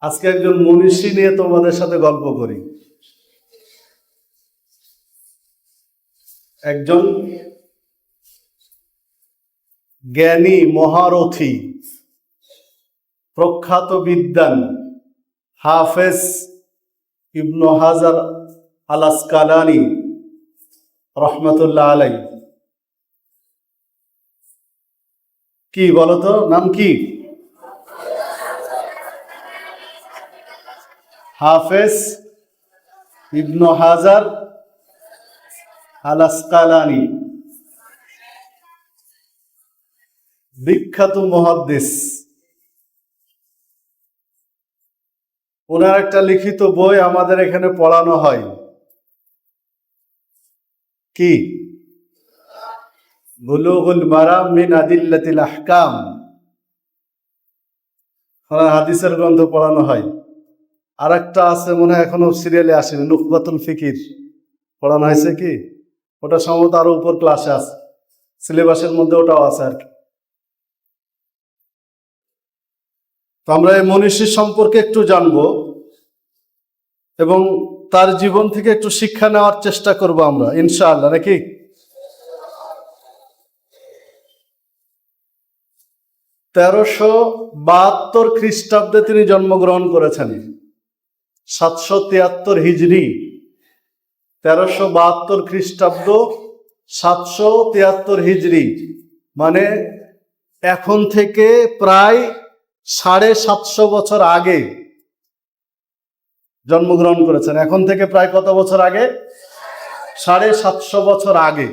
আজকে একজন মনীষী নিয়ে তোমাদের সাথে গল্প করি। একজন জ্ঞানী মহারথী প্রখ্যাত বিদ্বান হাফেজ ইবনে হাজার আল আসকালানী রহমতুল্লাহ আলাইহি। কি বলতো নাম কি? হাফেজ ইবনে হাজার আল আসকালানী, বিখ্যাত মুহাদ্দিস। ওনার একটা লিখিত বই আমাদের এখানে পড়ানো হয়। কি? বুলুগুল মারাম মিন আদিল্লাতিল আহকাম। হাদিসের গ্রন্থ পড়ানো হয়। আর একটা আছে মনে হয় এখনো সিরিয়ালে আসেনি, নুকবাতুল ফিকির পড়ানো হয়েছে কি? ওটা সম্ভবত আরো উপর ক্লাসে আছে, সিলেবাসের মধ্যে ওটাও আছে আর কি। তো আমরা এই মনীষী সম্পর্কে একটু জানবো এবং তার জীবন থেকে একটু শিক্ষা নেওয়ার চেষ্টা করব আমরা ইনশাআল্লাহ, নাকি? তেরোশো ৭২ খ্রিস্টাব্দে তিনি জন্মগ্রহণ করেছেন। 773 হিজরি, 1372 খ্রিস্টাব্দ, 773 হিজরি, মানে এখন থেকে প্রায় 750 বছর আগে জন্মগ্রহণ করেছেন। এখন থেকে প্রায় কত বছর আগে? 750 বছর আগে।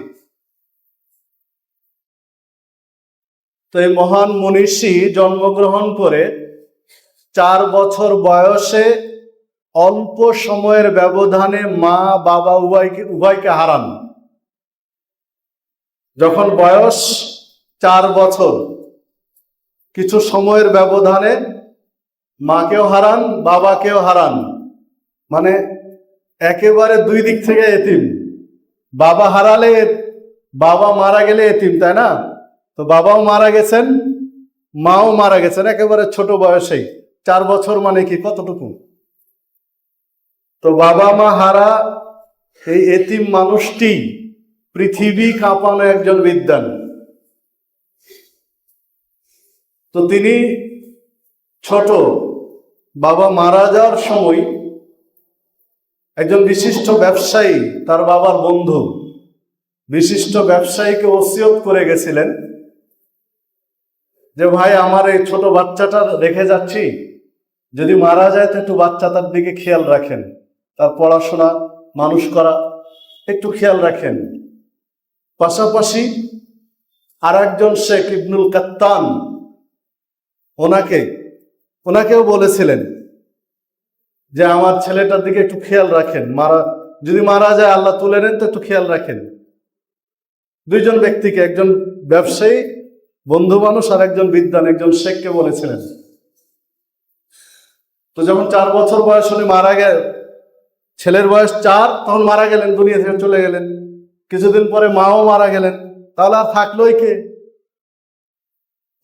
তো এই মহান মনীষী জন্মগ্রহণ করে 4 বছর বয়সে অল্প সময়ের ব্যবধানে মা বাবা উভয়কে হারান। যখন বয়স 4 বছর, কিছু সময়ের ব্যবধানে মাকেও হারান বাবাকেও হারান, মানে একেবারে দুই দিক থেকে এতিম। বাবা হারালে, বাবা মারা গেলে এতিম, তাই না? তো বাবাও মারা গেছেন, মাও মারা গেছেন একেবারে ছোট বয়সেই। 4 বছর মানে কি কতটুকু? তো বাবা মা হারা এই এতিম মানুষটি পৃথিবী কাঁপানো একজন বিদ্বান। তো তিনি ছোট, বাবা মারা যাওয়ার সময় একজন বিশিষ্ট ব্যবসায়ী, তার বাবার বন্ধু, বিশিষ্ট ব্যবসায়ীকে ওসিয়ত করে গেছিলেন যে ভাই আমার এই ছোট বাচ্চাটা রেখে যাচ্ছি, যদি মারা যায় তো একটু বাচ্চাটার দিকে খেয়াল রাখেন, তার পড়াশোনা মানুষ করা একটু খেয়াল রাখেন। পাশাপাশি আর একজন শেখ ইবনুল কাত্তান ওনাকেও বলেছিলেন যে আমার ছেলেটার দিকে একটু খেয়াল রাখেন, যদি মারা যায় আল্লাহ তুলে নেন তো একটু খেয়াল রাখেন। দুইজন ব্যক্তিকে, একজন ব্যবসায়ী বন্ধু মানুষ আর একজন বিদ্বান, একজন শেখকে বলেছিলেন। তো যখন 4 বছর বয়স উনি মারা গেল, ছেলের বয়স 4, তখন মারা গেলেন, দুনিয়া থেকে চলে গেলেন। কিছুদিন পরে মাও মারা গেলেন, তাহলে আর থাকলোই কে?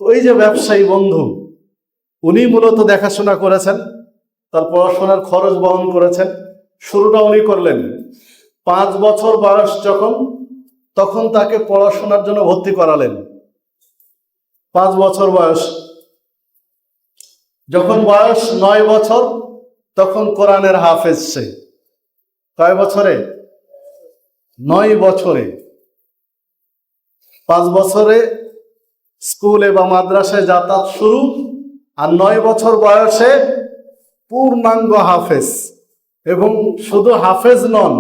ওই যে ব্যবসায়ী বন্ধু, উনি মূলত দেখাশোনা করেছেন, তার পড়াশোনার খরচ বহন করেছেন। শুরুটা উনি করলেন। 5 বছর বয়স যখন, তখন তাকে পড়াশোনার জন্য ভর্তি করালেন। 5 বছর বয়স। যখন বয়স 9 বছর, তখন কোরআনের হাফেজ সে। কয় বছরে? 9 বছরে। 5 বছরে স্কুলে বা মাদ্রাসায় যাতায়াত শুরু, আর 9 বছর বয়সে পূর্ণাঙ্গ হাফেজ। এবং শুধু হাফেজ নন,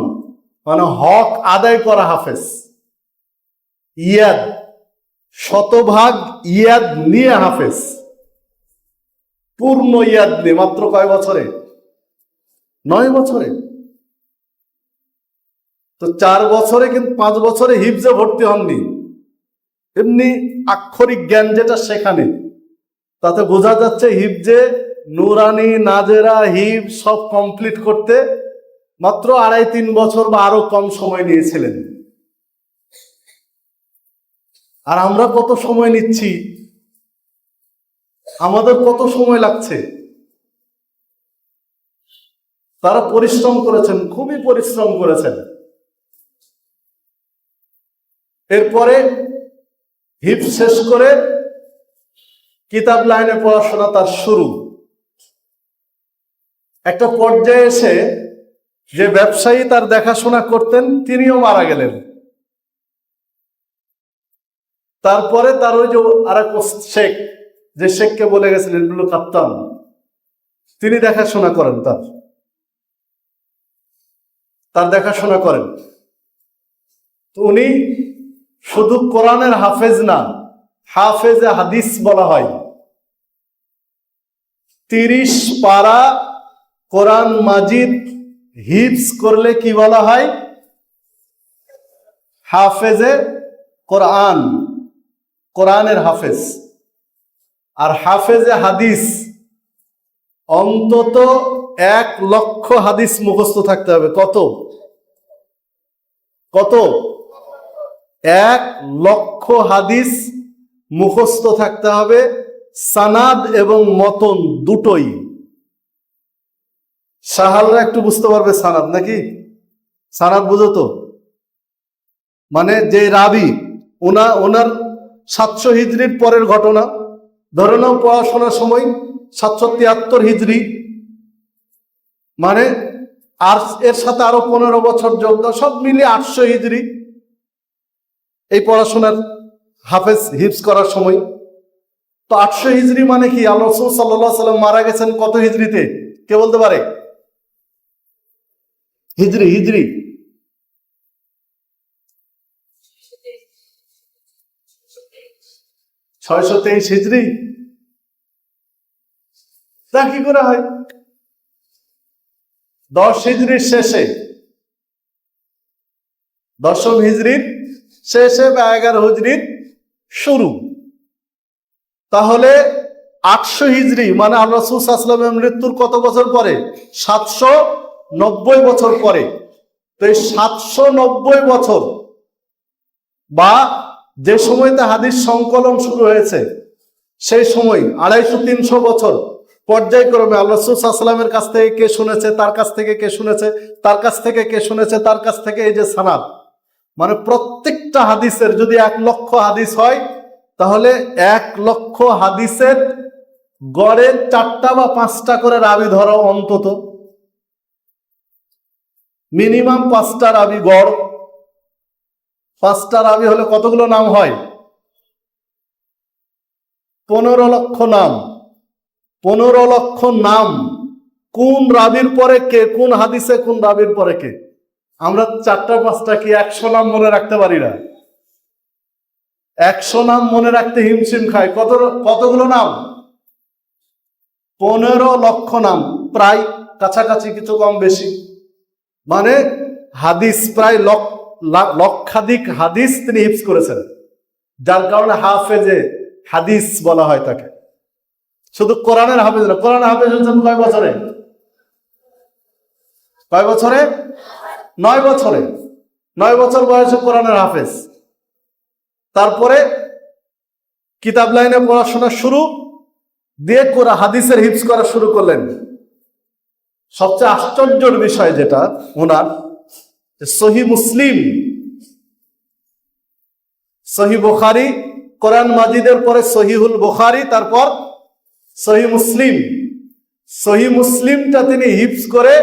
মানে হক আদায় করা হাফেজ। ইয়াদ, শতভাগ ইয়াদ নিয়ে হাফেজ, পূর্ণ ইয়াদ নিয়ে। মাত্র কয় বছরে? 9 বছরে। তো 4 বছরে, কিন্তু 5 বছরে হিফজে ভর্তি হননি, এমনি আক্ষরিক জ্ঞান যেটা সেখানে। তাতে বোঝা যাচ্ছে হিফজে নুরানি, নাজেরা, হিফ সব কমপ্লিট করতে মাত্র 2.5-3 বছর বা আরো কম সময় নিয়েছিলেন। আর আমরা কত সময় নিচ্ছি, আমাদের কত সময় লাগছে? তারা পরিশ্রম করেছেন, খুবই পরিশ্রম করেছেন। এরপরে হিফজ শেষ করে কিতাব লাইনে পড়াশোনা তার শুরু। একটা পর্যায়ে এসে যে ব্যবসায়ী তার দেখাশোনা করতেন তিনিও মারা গেলেন। তারপরে তার ওই যে আরেক শেখ, যে শেখকে বলে গেছিলেন ইবনুল কাত্তান, তিনি দেখাশোনা করেন, তার দেখাশোনা করেন। তো উনি শুধু কোরআনের হাফেজ না, হাফেজে হাদিস বলা হয়। 30 পারা কোরআন মাজিদ হিফজ করলে কি বলা হয়? হাফেজে কোরআন, কোরআনের হাফেজ। আর হাফেজে হাদিস অন্তত 1 লক্ষ হাদিস মুখস্থ থাকতে হবে। কত? 1 লক্ষ হাদিস মুখস্থ থাকতে হবে, সানাদ এবং মতন দুটোই। সাহালরা একটু বুঝতে পারবে সানাদ, নাকি? সানাদ বুঝো তো? মানে যে রাবি, ওনার 700 হিজরির পরের ঘটনা, ধরে নাও পড়াশোনার সময় 773 হিজরি, মানে আর এর সাথে আরো 15 বছর যোগ দাও, সব মিলিয়ে 800 হিজরি এই পড়াশোনার হাফেজ হিফজ করার সময়। তো 800 হিজরি মানে কি? আল্লাহ রাসূল সাল্লাল্লাহু আলাইহি ওয়াসাল্লাম মারা গেছেন কত হিজরিতে? কে বলতে পারে? হিজরি 623 হিজরি। তা কি করে হয়? 10 হিজরির শেষে, 10ম হিজরির শেষে বা 11 হিজরির শুরু। তাহলে 800 হিজরি মানে আল্লাহ রাসূল সাল্লাল্লাহু আলাইহি ওয়াসাল্লামের মৃত্যুর কত বছর পরে? 790 বছর পরে। তো এই 790 বছর বা যে সময়তে হাদিস সংকলন শুরু হয়েছে সেই সময় 250-300 বছর পর্যায়ক্রমে আল্লাহ রাসূল সাল্লাল্লাহু আলাইহি ওয়াসাল্লামের কাছ থেকে কে শুনেছে, তার কাছ থেকে কে শুনেছে, তার কাছ থেকে কে শুনেছে, তার কাছ থেকে, এই যে সানাদ, মানে প্রত্যেকটা হাদিসের যদি 1 লক্ষ হাদিস হয় তাহলে 1 লক্ষ হাদিসের গড়ে 4টা বা 5টা করে রাবি ধরো, অন্তত মিনিমাম 5টা রাবি গড়। 5টা রাবি হলে কতগুলো নাম হয়? 15 লক্ষ নাম। 15 লক্ষ নাম কোন রাবির পরে কে, কোন হাদিসে কোন রাবির পরে কে। আমরা 4টা 5টা কি 100 নাম মনে রাখতে পারি না। 100 নাম মনে রাখতে হিমশিম খায়। কতগুলো নাম? 15 লক্ষ নাম, প্রায় কাছাকাছি, কিছু কম বেশি। মানে হাদিস প্রায় লক্ষাধিক হাদিস তিনি হিফজ করেছেন, যার কারণে হাফেজে হাদিস বলা হয় তাকে। শুধু কোরআনের হাফেজ না, কোরআনের হাফেজ হচ্ছেন কয় বছরে? 9 বছরে। 9 বছর বয়সে কোরআনের হাফেজ। তারপরে কিতাব লাইনে পড়াশোনা শুরু দিয়ে হাদিসের হিফজ করা শুরু করলেন। সবচেয়ে আশ্চর্যের বিষয় যেটা ওনার, সহিহ মুসলিম, সহিহ বুখারী, কোরআন মাজিদের পরে সহিহুল বুখারী, তারপর সহিহ মুসলিম। সহিহ মুসলিমটা তিনি হিফজ করে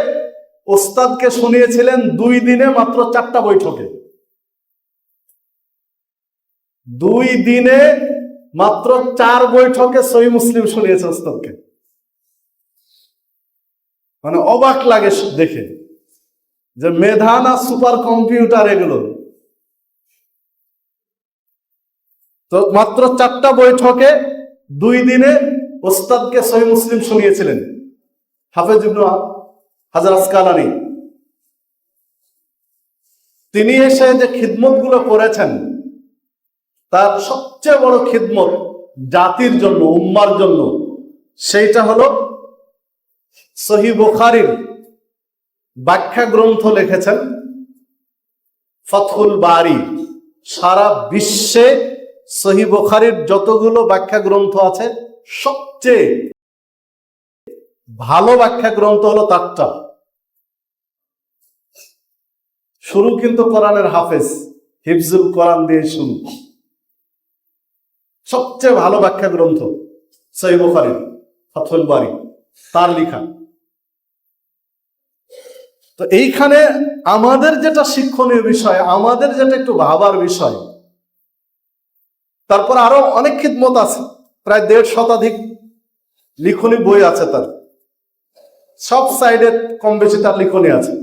ওস্তাদকে শুনিয়েছিলেন 2 দিনে, মাত্র 4টা বৈঠকে। 2 দিনে মাত্র 4 বৈঠকে সহিহ মুসলিম শুনিয়েছে ওস্তাদকে। মানে অবাক লাগে দেখে যে মেধা না সুপার কম্পিউটার এগুলো। তো মাত্র 4টা বৈঠকে 2 দিনে ওস্তাদকে সহিহ মুসলিম শুনিয়েছিলেন হাফেজ ইবনে হাজার আসকালানী। তিনি এসে যে খিদমত গুলো করেছেন, তার সবচেয়ে বড় খিদমত জাতির জন্য, উম্মার জন্য, সেইটা হলো সহিহ বুখারীর ব্যাখ্যা গ্রন্থ লিখেছেন ফাতহুল বারী। সারা বিশ্বে সহিহ বুখারীর যতগুলো ব্যাখ্যা গ্রন্থ আছে সবচেয়ে ভালো ব্যাখ্যা গ্রন্থ হলো তারটা। শুরু কিন্তু কোরআনের হাফেজ, হিফজুল কোরআন দিয়ে শুরু। সবচেয়ে ভালো ব্যাখ্যা গ্রন্থ সহিহ বুখারী, ফাথুল বারী, তার লেখা। তো এইখানে আমাদের যেটা শিক্ষণীয় বিষয়, আমাদের যেটা একটু ভাবার বিষয়, তারপর আরো অনেক খিদমত আছে, প্রায় 1.5 শতাধিক লিখনী বই আছে তার, সব সাইডে কম বেশি তার লিখনী আছে।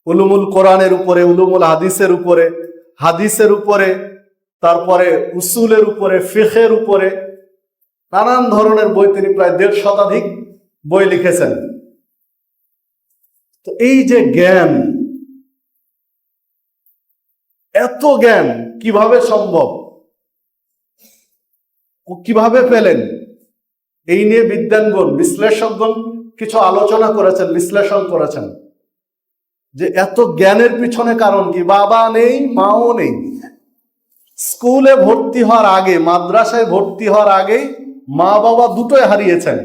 উলুমুল কোরআনের উপরে, উলুমুল হাদিসের উপরে, তারপরে উসুলের উপরে, ফিকহের উপরে, নানান ধরনের বই তিনি প্রায় 1.5 শতাধিক বই লিখেছেন। তো এই যে জ্ঞান, এত জ্ঞান কিভাবে সম্ভব, কিভাবে পেলেন, এই নিয়ে বিদ্বানগণ, বিশ্লেষকগণ কিছু আলোচনা করেছেন, বিশ্লেষণ করেছেন যে এত জ্ঞানের পিছনে কারণ কি। বাবা নেই, মাও নেই, স্কুলে ভর্তি হওয়ার আগে, মাদ্রাসায় ভর্তি হওয়ার আগে মা বাবা দুটোই হারিয়েছেন,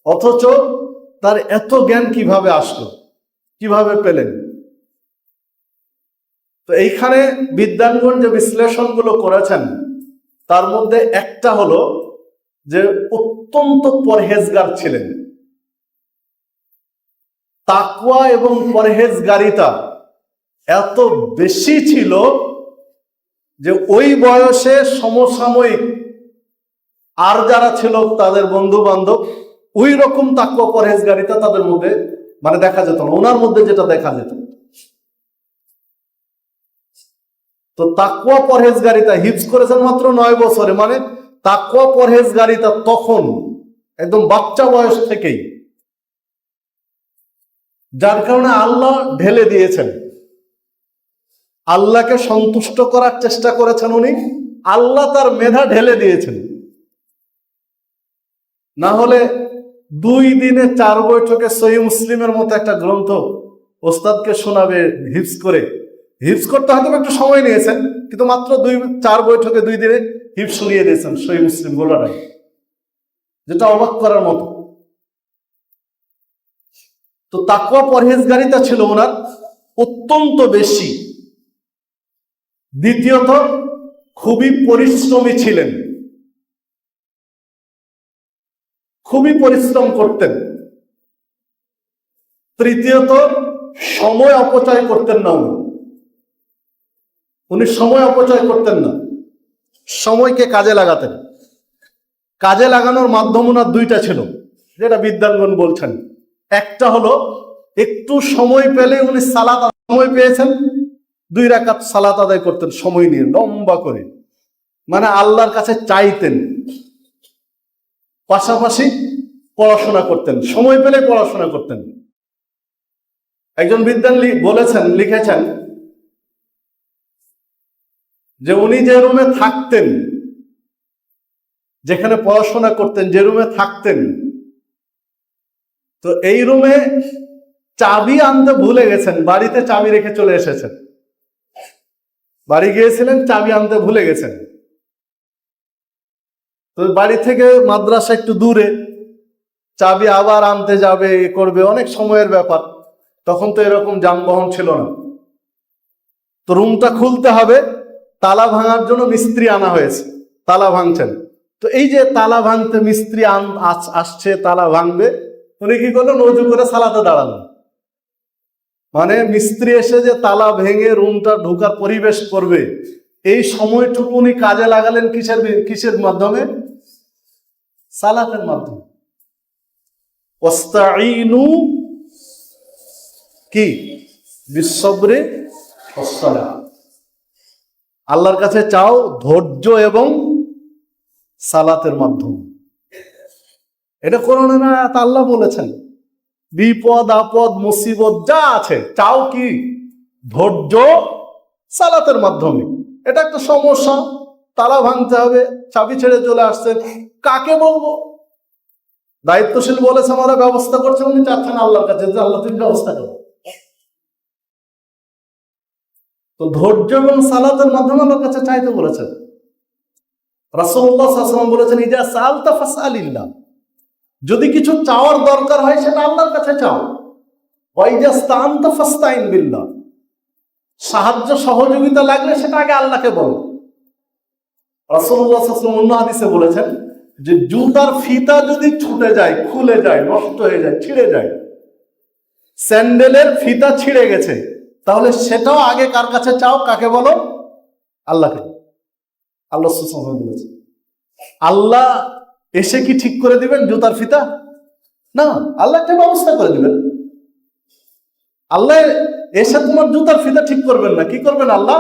অথচ তার এত জ্ঞান কিভাবে আসলো, কিভাবে পেলেন। তো এইখানে বিদ্বানগণ যে বিশ্লেষণগুলো করেছেন, তার মধ্যে একটা হলো যে অত্যন্ত পরহেজগার ছিলেন। তাকওয়া এবং পরহেজগারিতা এত বেশি ছিল যে ওই বয়সে সমসাময়িক আর যারা ছিল তাদের বন্ধু বান্ধব, ওই রকম তাকওয়া পরহেজগারিতা তাদের মধ্যে মানে দেখা যেত না, ওনার মধ্যে যেটা দেখা যেত। তো তাকওয়া পরহেজগারিতা হিফজ করেছেন মাত্র 9 বছরে, মানে তাকওয়া পরহেজগারিতা তখন একদম বাচ্চা বয়স থেকেই, যার কারণে আল্লাহ ঢেলে দিয়েছেন। আল্লাহকে সন্তুষ্ট করার চেষ্টা করেছেন উনি, আল্লাহ তার মেধা ঢেলে দিয়েছেন। না হলে 2 দিনে 4 বৈঠকে সহিহ মুসলিমের মতো একটা গ্রন্থ ওস্তাদকে শোনাবে হিফজ করে, হিফজ করতে হয়তো একটু সময় নিয়েছেন, কিন্তু মাত্র 4 বৈঠকে 2 দিনে হিফজ শুনিয়ে দিয়েছেন সহিহ মুসলিম গোলাটাই, যেটা অবাক করার মতো। তো তাকওয়া পরহেজগারিতা ছিল ওনার অত্যন্ত বেশি। দ্বিতীয়ত খুবই পরিশ্রমী ছিলেন, খুবই পরিশ্রম করতেন। তৃতীয়ত সময় অপচয় করতেন না উনি সময় অপচয় করতেন না, সময়কে কাজে লাগাতেন। কাজে লাগানোর মাধ্যম ওনার 2টা ছিল, যেটা বিদ্বানগণ বলছেন। একটা হলো একটু সময় পেলে উনি সালাত, সময় পেয়েছেন 2 রাকাত সালাত আদায় করতেন সময় নিয়ে, লম্বা করে, মানে আল্লাহর কাছে চাইতেন, পাশাপাশি পড়াশোনা করতেন, সময় পেলে পড়াশোনা করতেন। একজন বিদ্বান লিখেছেন যে উনি যে রুমে থাকতেন, যেখানে পড়াশোনা করতেন, যে রুমে থাকতেন, তো এই রুমে চাবি আনতে ভুলে গেছেন, বাড়িতে চাবি রেখে চলে এসেছেন, বাড়ি গিয়েছিলেন, চাবি আনতে ভুলে গেছেন। তো বাড়ি থেকে মাদ্রাসা একটু দূরে, চাবি আবার আনতে যাবে, করবে, অনেক সময়ের ব্যাপার। তখন তো এরকম যানবাহন ছিল না। তো রুমটা খুলতে হবে, তালা ভাঙার জন্য মিস্ত্রি আনা হয়েছে, তালা ভাঙছেন। তো এই যে তালা ভাঙতে মিস্ত্রি আসছে, তালা ভাঙবে, উনি কি করলেন, ওযু করে সালাতে দাঁড়ালেন। মানে মিস্ত্রি এসে যে তালা ভেঙে রুমটা ঢোকার পরিবেশ করবে, এই সময়টুকু উনি কাজে লাগালেন কিসের মাধ্যমে? সালাতের মাধ্যমে। ওয়াস্তাঈনু কি বিসসবরি ওয়াসসালাহ, আল্লাহর কাছে চাও ধৈর্য এবং সালাতের মাধ্যমে। এটা কোরআনে আয়াত, আল্লাহ বলেছেন বিপদ আপদ মুসিবত যা আছে চাও কি? ধৈর্য, সালাতের মাধ্যমে। এটা একটা সমস্যা, তালা ভাঙতে হবে, চাবি ছেড়ে চলে আসছে, কাকে বলবো? দায়িত্বশীল বলেছে আমরা ব্যবস্থা করছে, উনি চাচ্ছেন আল্লাহর কাছে যে আল্লাহ তুমি ব্যবস্থা করো। তো ধৈর্য এবং সালাতের মাধ্যমে আল্লাহর কাছে চাইতে বলেছেন। রাসূলুল্লাহ সাল্লাল্লাহু আলাইহি ওয়াসাল্লাম বলেছেন ইজা সাআলতা ফাসআলিল্লাহ, যদি কিছু চাওয়ার দরকার হয় সেটা আল্লাহর কাছে চাও। ওয়াইদাস্তানতা ফাস্তাইন বিল্লাহ, সাহায্য সহযোগিতা লাগলে সেটা আগে আল্লাহকে বলো। রাসূলুল্লাহ সাল্লাল্লাহু আলাইহি ওয়াসাল্লাম অন্য হাদিসে বলেছেন যে জুতার ফিতা যদি ছুটে যায়, খুলে যায়, নষ্ট হয়ে যায়, ছিঁড়ে যায়, স্যান্ডেলের ফিতা ছিঁড়ে গেছে, তাহলে সেটাও আগে কার কাছে চাও? কাকে বলো? আল্লাহকে। আল্লাহ সুবহানাহু বলেছে। আল্লাহ এসে কি ঠিক করে দিবেন জুতার ফিতা? না, আল্লাহ একটা ব্যবস্থা করে দিবেন। আল্লাহ এসে তোমার জুতার ফিতা ঠিক করবেন না, কি করবেন? আল্লাহ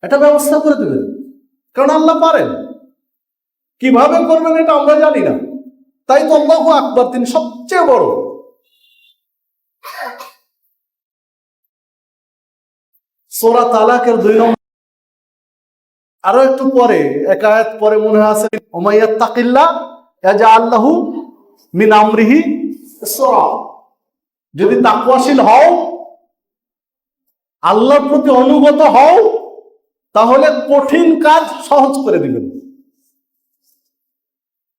একটা ব্যবস্থা করে দিবেন, কারণ আল্লাহ পারেন। কিভাবে করবেন এটা আমরা জানি না, তাই তো আল্লাহু আকবার, তিনি সবচেয়ে বড়। সূরা তালাকের 2 নম্বর, আরো একটু পরে, এক আয়াত পরে মনে আছে, ওমাইয়াত্তাকিল্লাহ ইয়াজআল লাহু মিন আমরিহি ইসরা, যদি তাকওয়াশীল হও, আল্লাহর প্রতি অনুগত হও, তাহলে কঠিন কাজ সহজ করে দিবেন।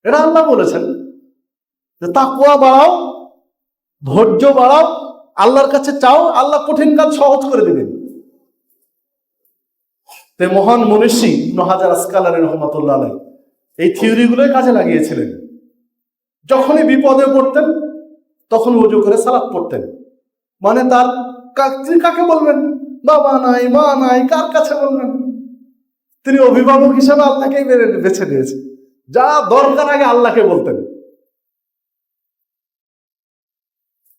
এটা আল্লাহ বলেছেন যে তাকওয়া বাড়াও, ধৈর্য বাড়াও, আল্লাহর কাছে চাও, আল্লাহ কঠিন কাজ সহজ করে দিবেন। মহান মনীষী ইবনে হাজার আসকালানী রাহমাতুল্লাহ আলাইহি এই থিওরিগুলোই কাজে লাগিয়েছিলেন। যখনই বিপদে পড়তেন তখন ওযু করে সালাত পড়তেন। মানে তার কাকে বলবেন? বাবা নাই, মা নাই, কার কাছে বলবেন? তিনি অভিভাবক হিসেবে আল্লাহকেই বেছে নিয়েছেন। যা দরকার আগে আল্লাহকে বলতেন।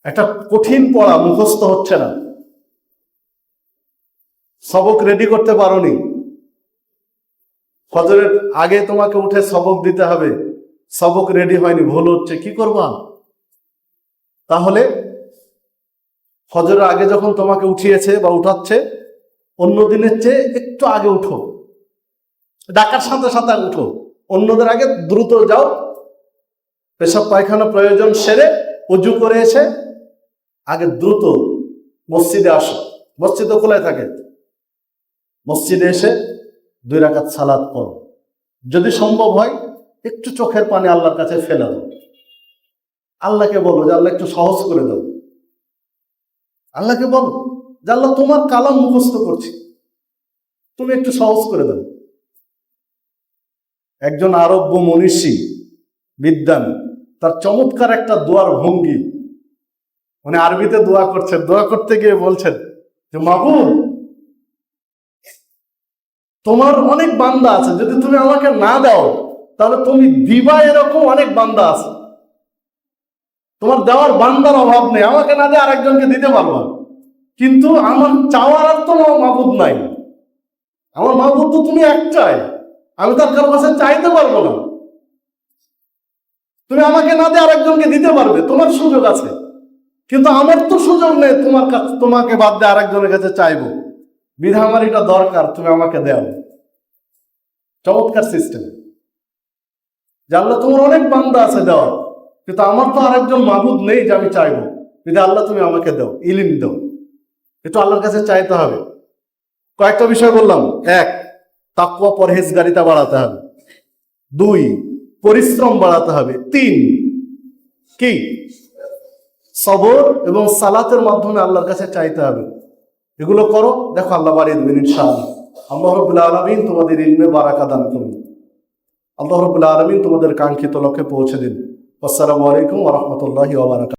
একটা কঠিন পড়া মুখস্থ হচ্ছে না, সবক রেডি করতে পারোনি, ফজরের আগে তোমাকে উঠে সবক দিতে হবে, সবক রেডি হয়নি, ভুল হচ্ছে, কি করবা? তাহলে ফজরের আগে যখন তোমাকে উঠিয়েছে বা উঠাচ্ছে, অন্য দিনের চেয়ে একটু আগে উঠো, ডাকার সাথে সাথে উঠো, অন্যদের আগে দ্রুত যাও, পেশাব পায়খানা প্রয়োজন সেরে ওযু করে এসে আগে দ্রুত মসজিদে আসো, মসজিদও খোলা থাকে, মসজিদে এসে 2 রাকাত সালাত পড়ো। যদি সম্ভব হয় একটু চোখের পানি আল্লাহর কাছে ফেলে দাও, আল্লাহকে বলো যে আল্লাহ একটু সহজ করে দাও। আল্লাহকে বলো যে আল্লাহ তোমার কালাম মুখস্থ করছি, তুমি একটু সহজ করে দাও। একজন আরব্য মনীষী বিদ্বান, তার চমৎকার একটা দোয়ার ভঙ্গি, মানে আরবিতে দোয়া করছেন, দোয়া করতে গিয়ে বলছেন যে মাবুদ, তোমার অনেক বান্দা আছে, যদি তুমি আমাকে না দাও তাহলে তুমি দিবা, এরকম অনেক বান্দা আছে, তোমার দেওয়ার বান্দার অভাব নেই, আমাকে না দিয়ে আরেকজনকে দিতে পারবা, কিন্তু আমার চাওয়ার আর তো মাবুদ নাই, আমার মাবুদ তো তুমি একটাই, আমি তার কারো কাছে চাইতে পারবো না, তুমি আমাকে না দিয়ে আরেকজনকে দিতে পারবে, তোমার সুযোগ আছে, কিন্তু আমার তো সুযোগ নেই তোমার কাছে, তোমাকে বাদ দিয়ে আরেকজনের কাছে চাইবো, বিধা আমার এটা দরকার, তুমি আমাকে দাও। চমৎকার সিস্টেম। যে আল্লাহ তোমার অনেক বান্দা আছে দেওয়ার, কিন্তু আমার তো আরেকজন মাবুদ নেই যে আমি চাইবো, যদি আল্লাহ তুমি আমাকে দাও, ইলম দাও। একটু আল্লাহর কাছে চাইতে হবে। কয়েকটা বিষয় বললাম। 1, তাকওয়া পরহেজগারিতা বাড়াতে হবে। 2, পরিশ্রম বাড়াতে হবে। 3, কি? সবর এবং সালাতের মাধ্যমে আল্লাহর কাছে চাইতে হবে। এগুলো করো, দেখো আল্লাহ বাড়িয়ে দেবেন ইনশাআল্লাহ। আল্লাহ রাব্বুল আলামিন তোমাদের ইলমে বারাকা দান করুন। আল্লাহ রাব্বুল আলামিন তোমাদের কাঙ্ক্ষিত লক্ষ্যে পৌঁছে দিন। আসসালামু আলাইকুম ওয়া রাহমাতুল্লাহি ওয়া বারাকাতুহু।